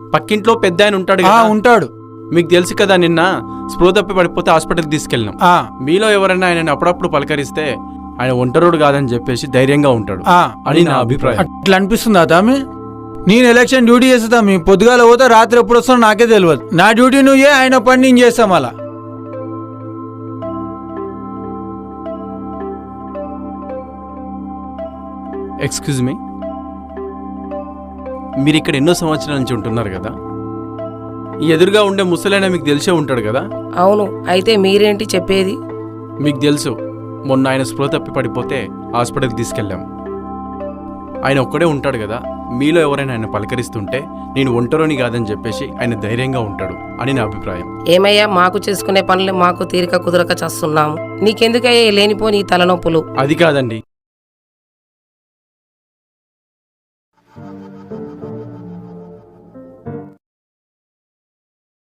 పక్కింట్లో పెద్ద ఆయన ఉంటాడు కదా. ఉంటాడు. మీకు తెలుసు కదా, నిన్న స్పృహ తప్పి పడిపోతే హాస్పిటల్కి తీసుకెళ్ళినాం. మీలో ఎవరైనా ఆయన అప్పుడప్పుడు పలకరిస్తే ఆయన ఒంటరుడు కాదని చెప్పేసి ధైర్యంగా ఉంటాడు అని నా అభిప్రాయం. అట్లా అనిపిస్తుందా తామి? నేను ఎలక్షన్ డ్యూటీ చేస్తా, మీ పొద్దుగాల పోతే రాత్రి ఎప్పుడు వస్తానో నాకే తెలియదు. నా డ్యూటీ నువ్వే, ఆయన పని నేను చేస్తాం. అలా ఎక్స్క్యూజ్ మీ, మీరు ఇక్కడ ఎన్నో సంవత్సరాల నుంచి ఉంటున్నారు కదా, ఈ ఎదురుగా ఉండే ముసలైన మీకు తెలిసే ఉంటాడు కదా. అవును, అయితే మీరేంటి చెప్పేది? మీకు తెలుసు, మొన్న ఆయన స్పృహ తప్పి పడిపోతే హాస్పిటల్కి తీసుకెళ్ళాం. ఆయన ఒక్కడే ఉంటాడు కదా, మీలో ఎవరైనా ఆయన పలకరిస్తుంటే నేను ఒంటరిని కాదని చెప్పేసి ఆయన ధైర్యంగా ఉంటాడు అని నా అభిప్రాయం. ఏమయ్యా, మాకు చేసుకునే పనులు మాకు తీరిక కుదరక చేస్తున్నాము. నీకెందుకయ్యా లేనిపోని తలనొప్పులు? అది కాదండి,